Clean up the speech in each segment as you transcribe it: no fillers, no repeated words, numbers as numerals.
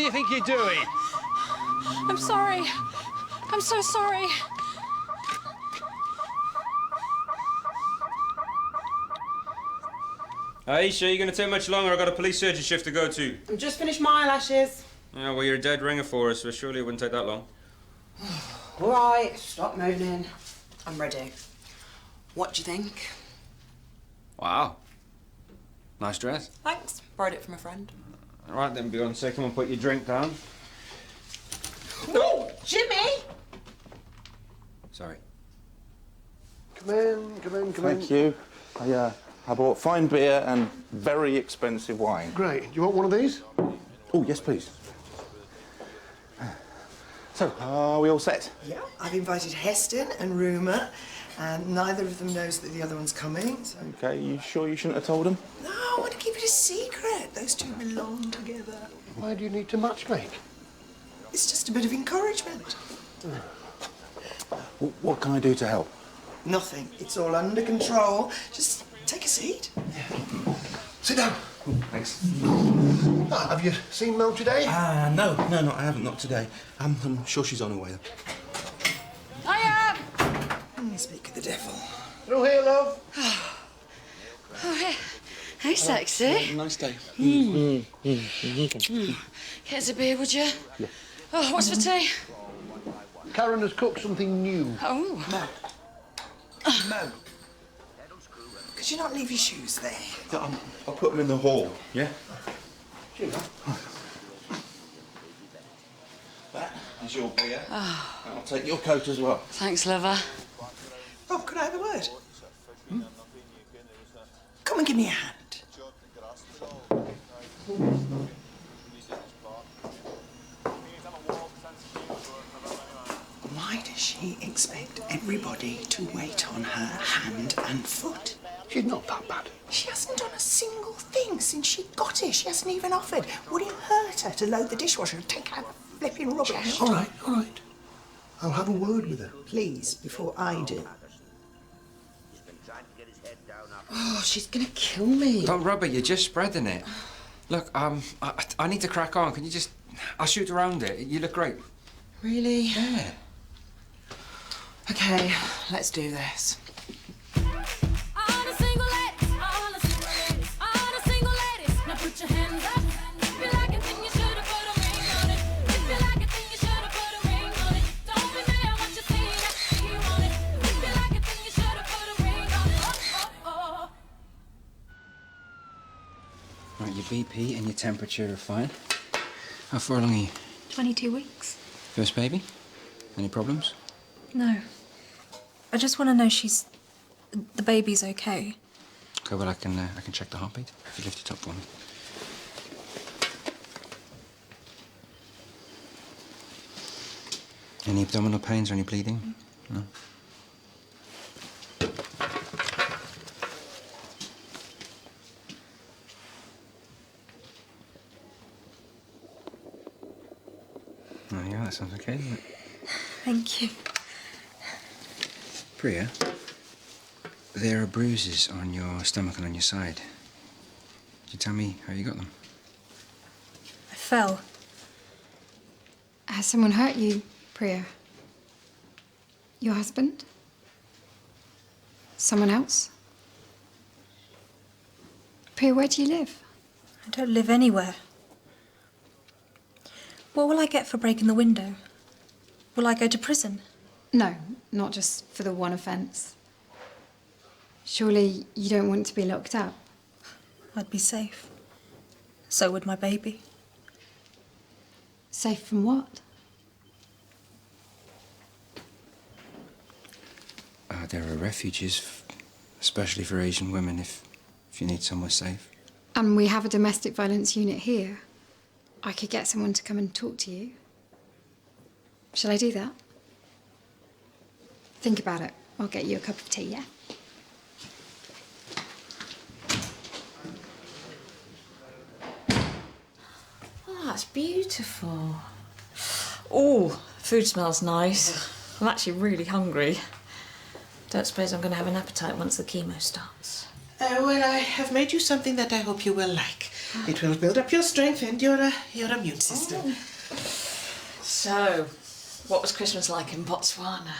do you think you're doing? I'm sorry. I'm so sorry. Aisha, you're going to take much longer. I've got a police surgeon shift to go to. I've just finished my eyelashes. Yeah, well, you're a dead ringer for us, so surely it wouldn't take that long. All right, stop moaning. I'm ready. What do you think? Wow. Nice dress. Thanks. Borrowed it from a friend. All right then, Beyonce, come and put your drink down. Oh, Jimmy! Sorry. Come in, come in, come in. Thank you. I bought fine beer and very expensive wine. Great. Do you want one of these? Oh, yes, please. So, are we all set? Yeah, I've invited Heston and Rumour, and neither of them knows that the other one's coming, so... Okay, you sure you shouldn't have told them? No, I want to keep it a secret. Those two belong together. Why do you need to matchmake? It's just a bit of encouragement. What can I do to help? Nothing. It's all under control. Just take a seat. Sit down. Thanks. Have you seen Mel today? No, I haven't, not today. I'm sure she's on her way. I Speak of the devil. Through here, love. Oh, hey. Hey, sexy. Nice day. Here's a beer, would you? Yeah. Oh, what's for tea? Karen has cooked something new. Oh. Mo. Could you not leave your shoes there? I'll put them in the hall, yeah? That is your beer. Oh. And I'll take your coat as well. Thanks, lover. Rob, could I have a word? Come and give me a hand. Why does she expect everybody to wait on her hand and foot? She's not that bad. She hasn't done a single thing since she got here. She hasn't even offered. Would it hurt her to load the dishwasher and take out the flipping rubbish? All right, all right. I'll have a word with her. Please, before I do. Oh, she's gonna kill me. Don't rub it, you're just spreading it. Look, I need to crack on. Can you just... I'll shoot around it. You look great. Really? Yeah. Okay, let's do this. Right, your BP and your temperature are fine. How far along are you? 22 weeks. First baby? Any problems? No. I just want to know the baby's okay. Okay, well, I can check the heartbeat. If you lift your top for me. Any abdominal pains or any bleeding? No? Oh, yeah, that sounds okay, doesn't it? Thank you. Priya, there are bruises on your stomach and on your side. Could you tell me how you got them? I fell. Has someone hurt you, Priya? Your husband? Someone else? Priya, where do you live? I don't live anywhere. What will I get for breaking the window? Will I go to prison? No, not just for the one offence. Surely you don't want to be locked up? I'd be safe. So would my baby. Safe from what? There are refuges, especially for Asian women, if you need somewhere safe. And we have a domestic violence unit here. I could get someone to come and talk to you. Shall I do that? Think about it. I'll get you a cup of tea, yeah? Oh, that's beautiful. Oh, food smells nice. I'm actually really hungry. Don't suppose I'm going to have an appetite once the chemo starts. Well, I have made you something that I hope you will like. It will build up your strength and your immune system. So, what was Christmas like in Botswana?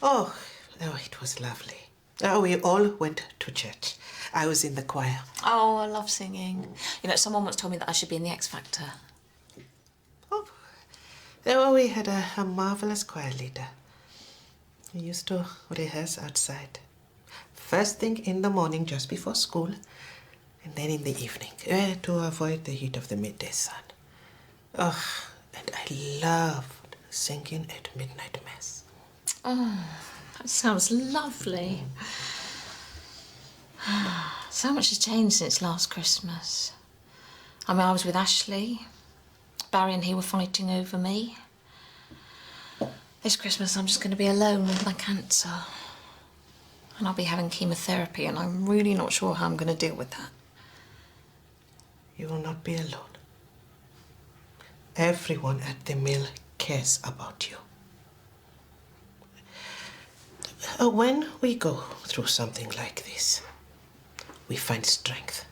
Oh, it was lovely. We all went to church. I was in the choir. Oh, I love singing. You know, someone once told me that I should be in the X Factor. Oh, we had a marvellous choir leader. We used to rehearse outside. First thing in the morning, just before school, and then in the evening, to avoid the heat of the midday sun. Oh, and I loved singing at midnight mass. Oh, that sounds lovely. So much has changed since last Christmas. I mean, I was with Ashley. Barry and he were fighting over me. This Christmas I'm just going to be alone with my cancer. And I'll be having chemotherapy and I'm really not sure how I'm going to deal with that. You will not be alone. Everyone at the mill cares about you. When we go through something like this, we find strength.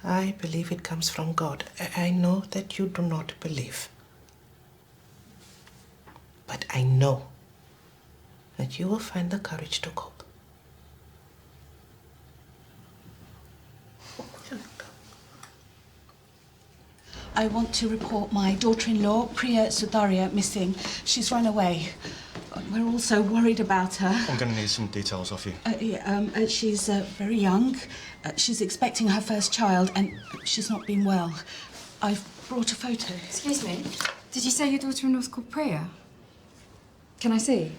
I believe it comes from God. I know that you do not believe. But I know that you will find the courage to cope. I want to report my daughter-in-law, Priya Sudaria, missing. She's run away. We're all so worried about her. I'm going to need some details off you. She's very young. She's expecting her first child and she's not been well. I've brought a photo. Excuse me, did you say your daughter-in-law's called Priya? Can I see?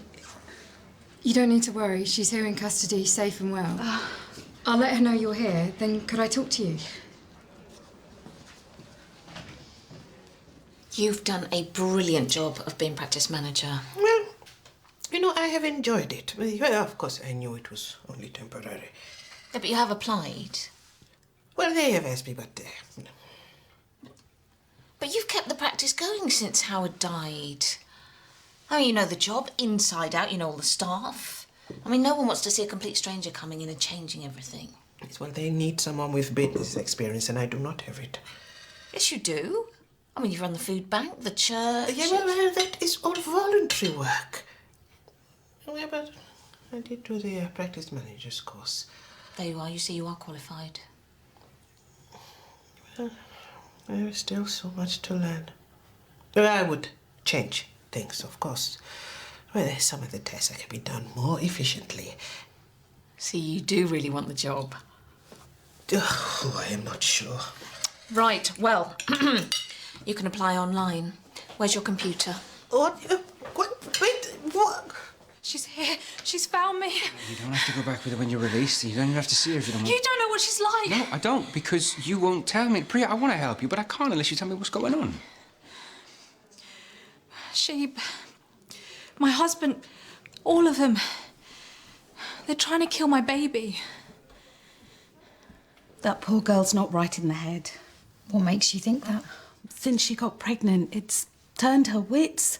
You don't need to worry. She's here in custody, safe and well. I'll let her know you're here. Then could I talk to you? You've done a brilliant job of being practice manager. Well, you know, I have enjoyed it. Well, of course, I knew it was only temporary. Yeah, but you have applied. Well, they have asked me, but... But you've kept the practice going since Howard died. I mean, you know the job inside out, you know all the staff. I mean, no one wants to see a complete stranger coming in and changing everything. Well, they need someone with business experience, and I do not have it. Yes, you do. I mean, you've run the food bank, the church... Yeah, well, that is all voluntary work. Yeah, but I did do the practice manager's course. There you are. You see, you are qualified. Well, there is still so much to learn. Well, I would change things, of course. Well, there's some of the tests that can be done more efficiently. See, you do really want the job. Oh, I am not sure. Right, well, you can apply online. Where's your computer? What? Wait, what? She's here. She's found me. You don't have to go back with her when you're released. You don't even have to see her if you don't want. You don't know what she's like. No, I don't, because you won't tell me. Priya, I want to help you, but I can't unless you tell me what's going on. My husband, all of them, they're trying to kill my baby. That poor girl's not right in the head. What makes you think that? Since she got pregnant, it's turned her wits.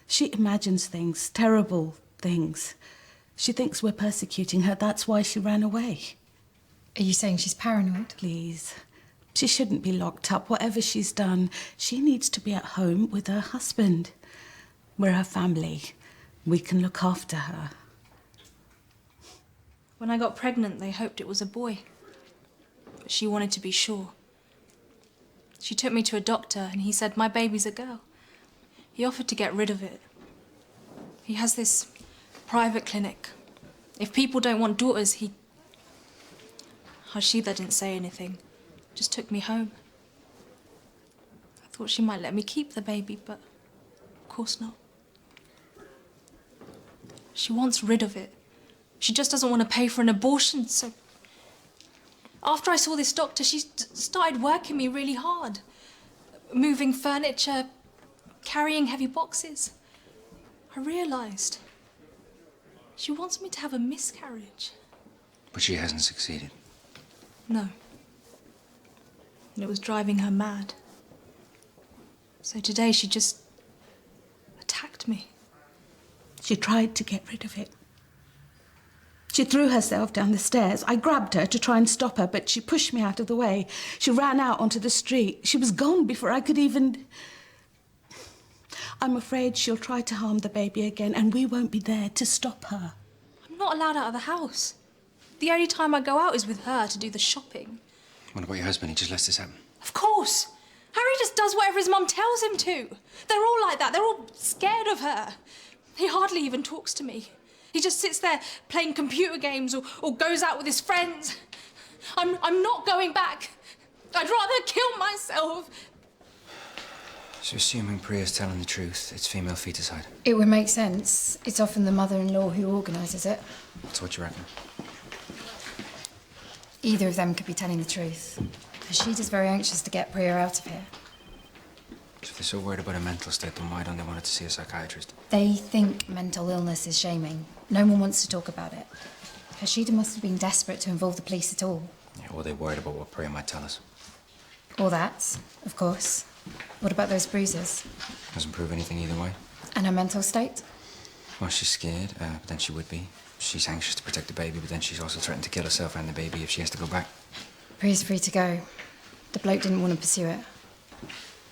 She imagines things, terrible things. She thinks we're persecuting her. That's why she ran away. Are you saying she's paranoid? Please. She shouldn't be locked up. Whatever she's done, she needs to be at home with her husband. We're her family. We can look after her. When I got pregnant, they hoped it was a boy. But she wanted to be sure. She took me to a doctor and he said, my baby's a girl. He offered to get rid of it. He has this private clinic. If people don't want daughters, Hashida didn't say anything. Just took me home. I thought she might let me keep the baby, but of course not. She wants rid of it. She just doesn't want to pay for an abortion, so... After I saw this doctor, she started working me really hard. Moving furniture, carrying heavy boxes. I realised she wants me to have a miscarriage. But she hasn't succeeded. No. And it was driving her mad. So today she just attacked me. She tried to get rid of it. She threw herself down the stairs. I grabbed her to try and stop her, but she pushed me out of the way. She ran out onto the street. She was gone before I could even... I'm afraid she'll try to harm the baby again, and we won't be there to stop her. I'm not allowed out of the house. The only time I go out is with her to do the shopping. What about your husband? He just lets this happen. Of course. Harry just does whatever his mum tells him to. They're all like that. They're all scared of her. He hardly even talks to me. He just sits there playing computer games or goes out with his friends. I'm not going back. I'd rather kill myself. So assuming Priya's telling the truth, it's female feticide. It would make sense. It's often the mother-in-law who organises it. That's what you reckon? Either of them could be telling the truth. She's very anxious to get Priya out of here. So if they're so worried about her mental state, then why don't they want her to see a psychiatrist? They think mental illness is shaming. No one wants to talk about it. Hashida must have been desperate to involve the police at all. Yeah, or they're worried about what Priya might tell us. Or that, of course. What about those bruises? Doesn't prove anything either way. And her mental state? Well, she's scared, but then she would be. She's anxious to protect the baby, but then she's also threatened to kill herself and the baby if she has to go back. Priya's free to go. The bloke didn't want to pursue it.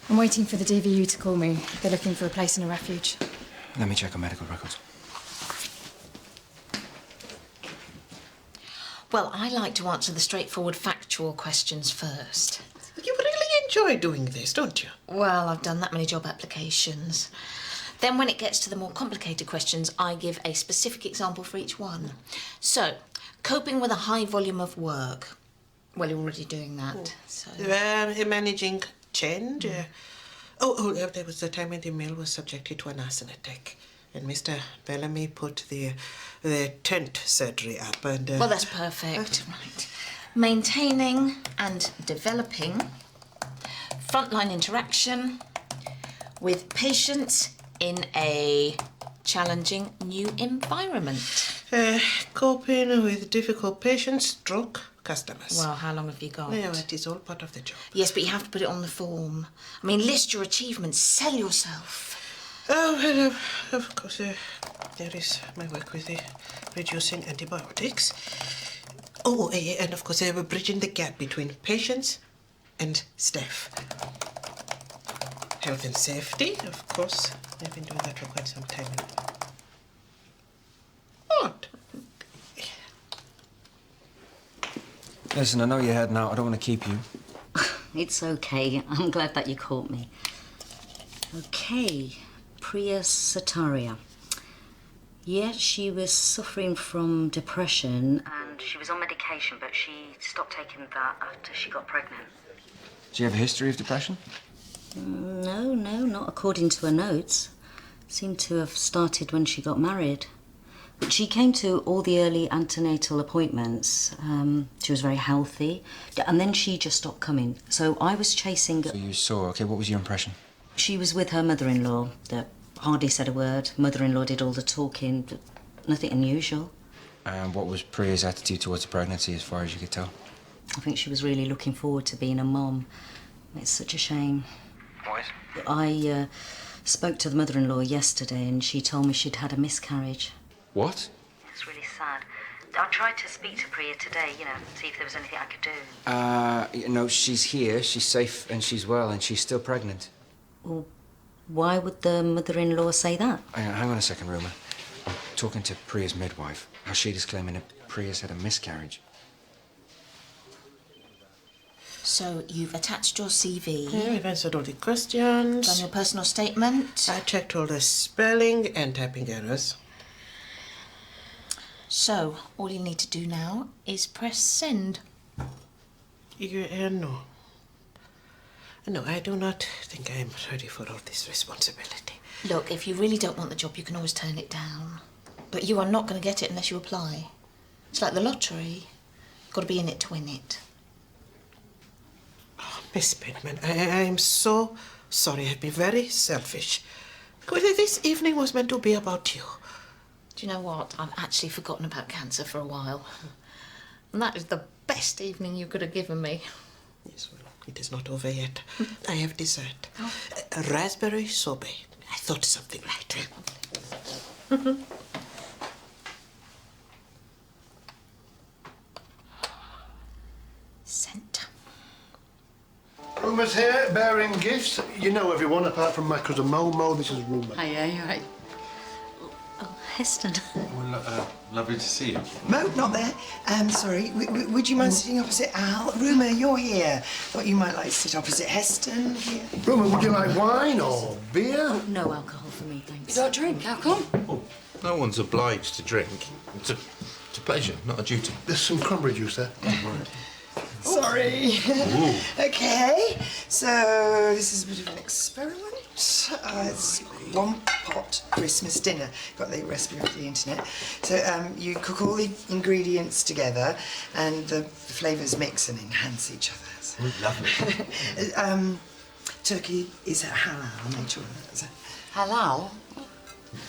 I'm waiting for the DVU to call me. They're looking for a place in a refuge. Let me check her medical records. Well, I like to answer the straightforward, factual questions first. You really enjoy doing this, don't you? Well, I've done that many job applications. Then when it gets to the more complicated questions, I give a specific example for each one. So, coping with a high volume of work. Well, you're already doing that, so... Managing change. There was the time when the mill was subjected to an arson attack. And Mr. Bellamy put the tent surgery up and... Well, that's perfect. Right. Maintaining and developing frontline interaction with patients in a challenging new environment. Coping with difficult patients, stroke customers. Well, how long have you got? Yeah, it is all part of the job. Yes, but you have to put it on the form. I mean, list your achievements, sell yourself. Oh, well, of course, there is my work with the reducing antibiotics. Oh, and of course, we're bridging the gap between patients and staff. Health and safety, of course. I've been doing that for quite some time now. What? Listen, I know you're heading out. I don't want to keep you. It's okay. I'm glad that you caught me. Okay, Priya Sataria. Yes, she was suffering from depression and she was on medication, but she stopped taking that after she got pregnant. Do you have a history of depression? No, not according to her notes. Seemed to have started when she got married. But she came to all the early antenatal appointments. She was very healthy, and then she just stopped coming. So I was chasing... So you saw, okay, what was your impression? She was with her mother-in-law that hardly said a word. Mother-in-law did all the talking, but nothing unusual. And what was Priya's attitude towards the pregnancy as far as you could tell? I think she was really looking forward to being a mom. It's such a shame. What? I spoke to the mother-in-law yesterday and she told me she'd had a miscarriage. What? It's really sad. I tried to speak to Priya today, see if there was anything I could do. No, she's here, she's safe and she's well and she's still pregnant. Well, why would the mother-in-law say that? Hang on a second, Roma. I'm talking to Priya's midwife. Hashida's claiming that Priya's had a miscarriage. So you've attached your CV. Yeah, we've answered all the questions. Done your personal statement. I checked all the spelling and typing errors. So, all you need to do now is press send. No. No, I do not think I am ready for all this responsibility. Look, if you really don't want the job, you can always turn it down. But you are not going to get it unless you apply. It's like the lottery. You've got to be in it to win it. Oh, Miss Pittman, I am so sorry. I've been very selfish. This evening was meant to be about you. Do you know what? I've actually forgotten about cancer for a while. And that is the best evening you could have given me. Yes, well, it is not over yet. I have dessert. Oh. A raspberry sorbet. I thought something light. Rumour's here, bearing gifts. You know everyone, apart from my cousin Momo. This is Rumour. Hiya, you're right. Oh, Heston. Well, lovely to see you. Mo, not there. Sorry. Would you mind sitting opposite Al? Rumour, you're here. Thought you might like to sit opposite Heston here. Rumour, would you like wine or beer? No alcohol for me, thanks. You don't drink? How come? Oh, no one's obliged to drink. It's a pleasure, not a duty. There's some cranberry juice there. Sorry. Okay, so this is a bit of an experiment. It's one pot Christmas dinner. Got the recipe off the internet. So you cook all the ingredients together, and the flavours mix and enhance each other. So. Lovely. Turkey is halal. I made sure that's Halal?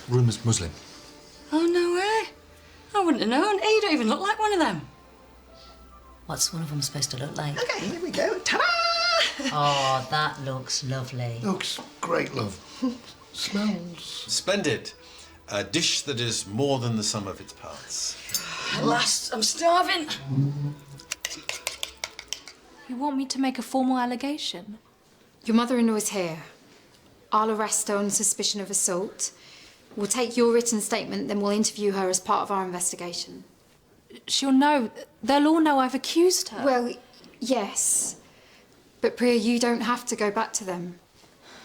Rumour's Muslim. Oh, no way. I wouldn't have known. Hey, you don't even look like one of them. What's one of them supposed to look like? Okay, here we go. Ta-da! Oh, that looks lovely. Looks great, love. Smells. Splendid. A dish that is more than the sum of its parts. At last, I'm starving. You want me to make a formal allegation? Your mother-in-law is here. I'll arrest her on suspicion of assault. We'll take your written statement, then we'll interview her as part of our investigation. She'll know. They'll all know I've accused her. Well, yes. But Priya, you don't have to go back to them.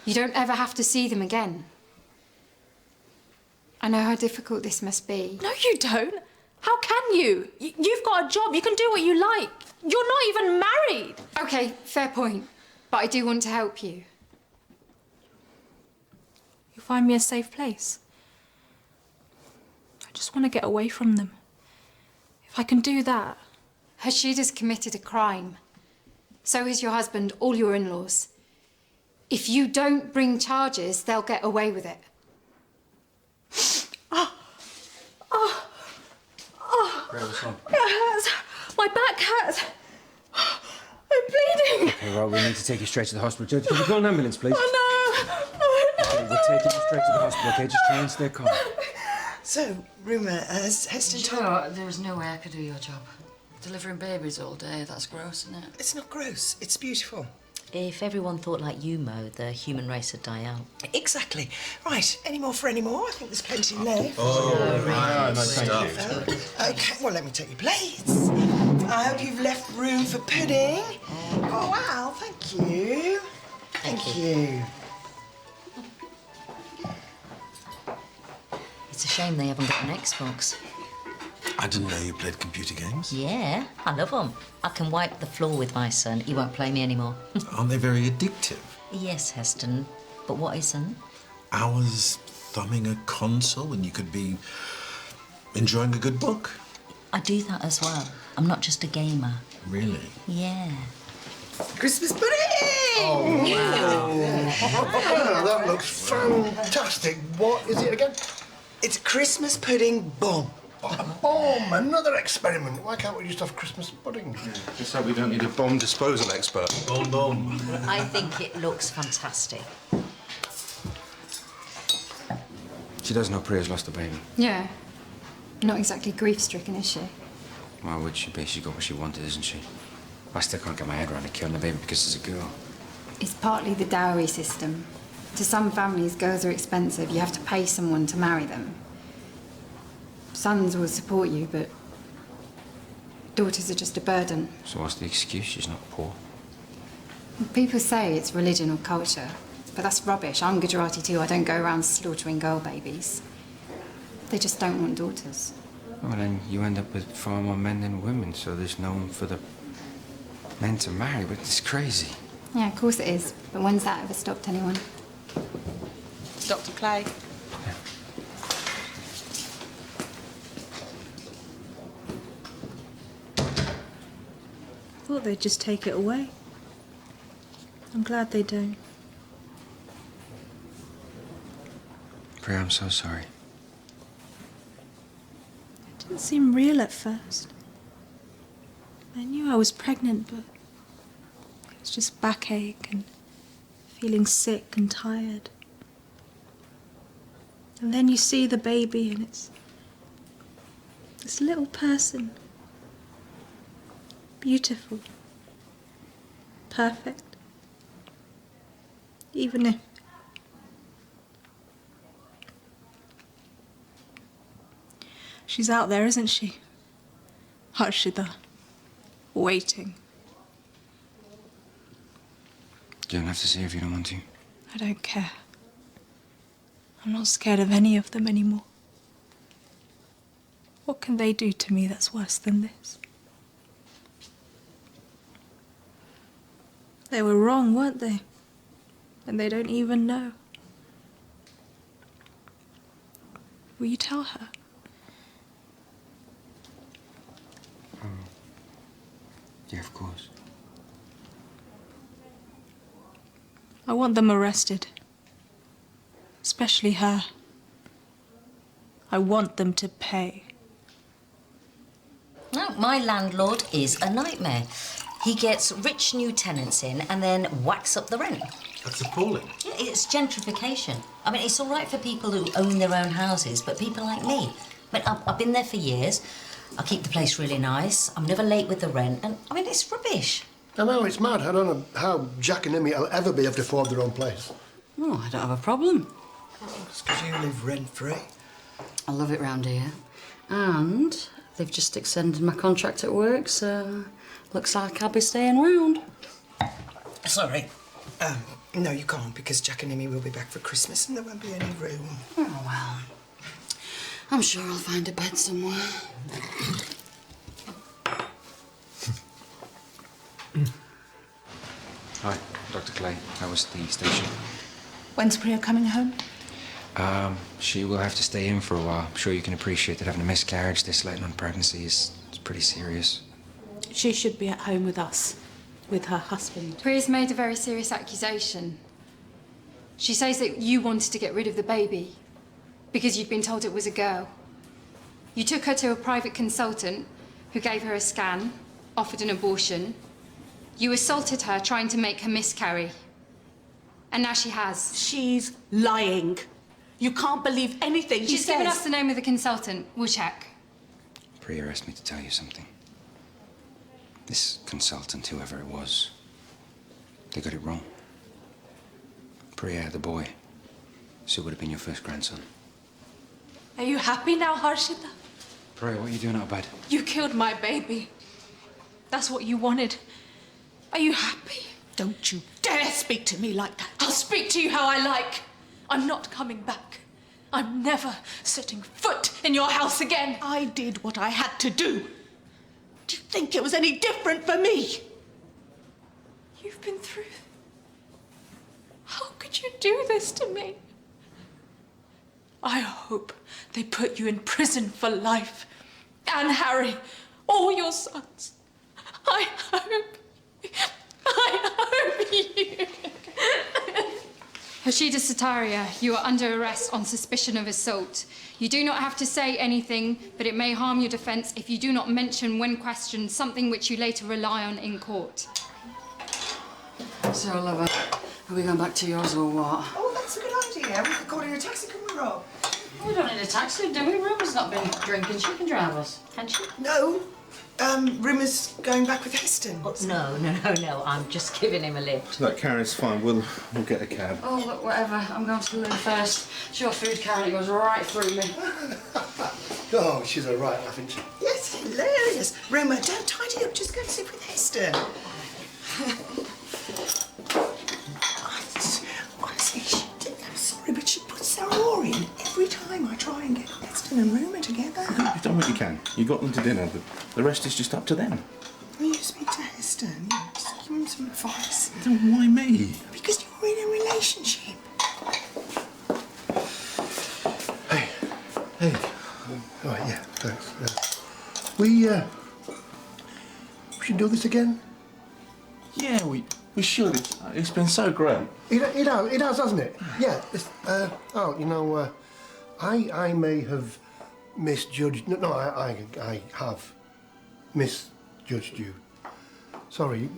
You don't ever have to see them again. I know how difficult this must be. No, you don't. How can you? You've got a job. You can do what you like. You're not even married. Okay, fair point. But I do want to help you. You find me a safe place. I just want to get away from them. If I can do that. Hashid has committed a crime. So has your husband, all your in-laws. If you don't bring charges, they'll get away with it. It hurts. My back hurts. I'm bleeding. Okay, well, we need to take you straight to the hospital. Can you call an ambulance, please? Oh, no. Okay, we're taking you straight to the hospital, okay? Just try and stay calm. So, Rumour, has Heston You told... know what? There is no way I could do your job. Delivering babies all day, that's gross, isn't it? It's not gross. It's beautiful. If everyone thought like you, Mo, the human race would die out. Exactly. Right, any more for any more? I think there's plenty left. Right. Thank you. Okay, well, let me take your plates. I hope you've left room for pudding. Oh, wow, thank you. Thank you. It's a shame they haven't got an Xbox. I didn't know you played computer games. Yeah, I love them. I can wipe the floor with my son. He won't play me anymore. Aren't they very addictive? Yes, Heston, but what isn't? Hours thumbing a console when you could be enjoying a good book. I do that as well. I'm not just a gamer. Really? Yeah. Christmas pudding! Oh, that looks fantastic. What is it again? It's Christmas pudding bomb. A bomb, another experiment. Why can't we just have Christmas pudding? Just so we don't need a bomb disposal expert. Bomb. I think it looks fantastic. She does know Priya's lost a baby. Yeah. Not exactly grief-stricken, is she? Why would she be? She got what she wanted, isn't she? I still can't get my head around her killing a baby because it's a girl. It's partly the dowry system. To some families, girls are expensive. You have to pay someone to marry them. Sons will support you, but daughters are just a burden. So what's the excuse? She's not poor. People say it's religion or culture, but that's rubbish. I'm Gujarati too. I don't go around slaughtering girl babies. They just don't want daughters. Well, then you end up with far more men than women, so there's no one for the men to marry, but it's crazy. Yeah, of course it is. But when's that ever stopped anyone? Dr. Clay. I thought they'd just take it away. I'm glad they don't. Priya, I'm so sorry. It didn't seem real at first. I knew I was pregnant, but it was just backache and feeling sick and tired. And then you see the baby and it's this little person. Beautiful. Perfect. Even if... She's out there, isn't she? Harshita. Waiting. You don't have to see her if you don't want to. I don't care. I'm not scared of any of them anymore. What can they do to me that's worse than this? They were wrong, weren't they? And they don't even know. Will you tell her? Yeah, of course. I want them arrested. Especially her. I want them to pay. No, my landlord is a nightmare. He gets rich new tenants in and then whacks up the rent. That's appalling. Yeah, it's gentrification. I mean, it's all right for people who own their own houses, but people like me. I mean, I've been there for years. I keep the place really nice. I'm never late with the rent, and I mean, it's rubbish. I know, it's mad. I don't know how Jack and Emmy will ever be able to afford their own place. Oh, I don't have a problem. It's because you live rent-free. I love it round here. And they've just extended my contract at work, so looks like I'll be staying round. Sorry. No, you can't, because Jack and Emmy will be back for Christmas and there won't be any room. Oh, well. I'm sure I'll find a bed somewhere. Hi, Dr. Clay. How was the station? When's Priya coming home? She will have to stay in for a while. I'm sure you can appreciate that having a miscarriage this late on pregnancy is pretty serious. She should be at home with us, with her husband. Priya's made a very serious accusation. She says that you wanted to get rid of the baby because you'd been told it was a girl. You took her to a private consultant who gave her a scan, offered an abortion. You assaulted her, trying to make her miscarry. And now she has. She's lying. You can't believe anything she She's says. given us the name of the consultant. We'll check. Priya asked me to tell you something. This consultant, whoever it was, they got it wrong. Priya had the boy, so it would have been your first grandson. Are you happy now, Harshita? Priya, what are you doing out of bed? You killed my baby. That's what you wanted. Are you happy? Don't you dare speak to me like that. I'll speak to you how I like. I'm not coming back. I'm never setting foot in your house again. I did what I had to do. Do you think it was any different for me? You've been through... How could you do this to me? I hope they put you in prison for life. And Harry, all your sons. I hope you... Harshita Sataria, you are under arrest on suspicion of assault. You do not have to say anything, but it may harm your defence if you do not mention when questioned something which you later rely on in court. So, lover, are we going back to yours or what? Oh, that's a good idea. We could call in a taxi, couldn't we, Rob? We don't need a taxi, do we? Ruma's not been drinking. She can drive us, can she? No. Rumour's going back with Heston. Oh, no. I'm just giving him a lift. Look, Karen, it's fine. We'll get a cab. Oh, look, whatever. I'm going to the loo first. It's your food, Karen. It goes right through me. Oh, she's all right, laughing. Yes, hilarious. Rumour, don't tidy up. Just go and sit with Heston. Honestly, I'm sorry, but she puts her oar in every time I try and get Heston and Rumour together. You've done what you can. You got them to dinner. The rest is just up to them. Will you speak to Heston? Just give him some advice. Then why me? Because you're in a relationship. Hey. All right, yeah, thanks. We should do this again? Yeah, we should. It's been so great. It has, hasn't it? Yeah. I may have misjudged... No, I have misjudged you. Sorry.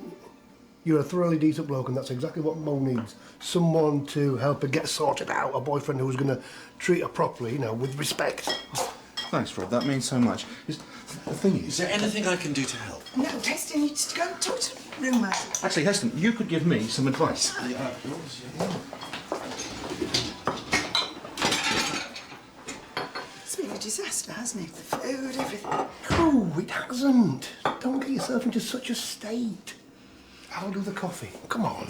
You're a thoroughly decent bloke, and that's exactly what Mo needs. Someone to help her get sorted out. A boyfriend who's going to treat her properly, with respect. Thanks, Fred. That means so much. The thing Is there anything I can do to help? No, Heston, you just go and talk to the room mate. Actually, Heston, you could give me some advice. It's been a disaster, hasn't it? The food, everything. No, it hasn't. Don't get yourself into such a state. I'll do the coffee. Come on.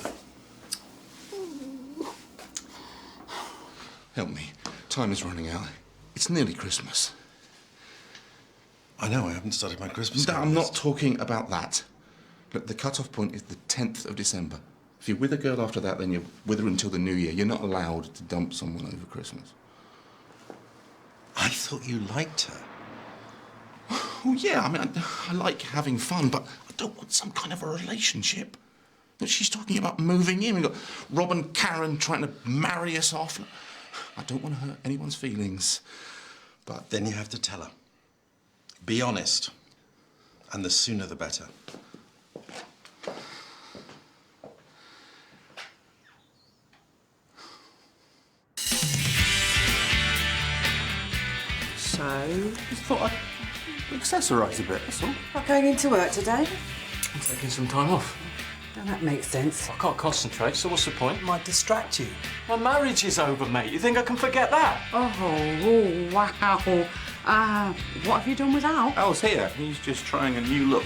Help me. Time is running out. It's nearly Christmas. I know, I haven't started my Christmas No, card I'm list. not talking about that. Look, the cut-off point is the 10th of December. If you're with a girl after that, then you're with her until the New Year. You're not allowed to dump someone over Christmas. I thought you liked her. Oh, yeah, I mean, I like having fun, but I don't want some kind of a relationship. But she's talking about moving in. We've got Rob and Karen trying to marry us off. I don't want to hurt anyone's feelings, but... Then you have to tell her. Be honest. And the sooner the better. So, Just thought I'd accessorise a bit, that's all. not going into work today? I'm taking some time off. Well, that makes sense. I can't concentrate, so what's the point? Might distract you. My marriage is over, mate. You think I can forget that? Oh, wow. What have you done with Al? Al's here. He's just trying a new look.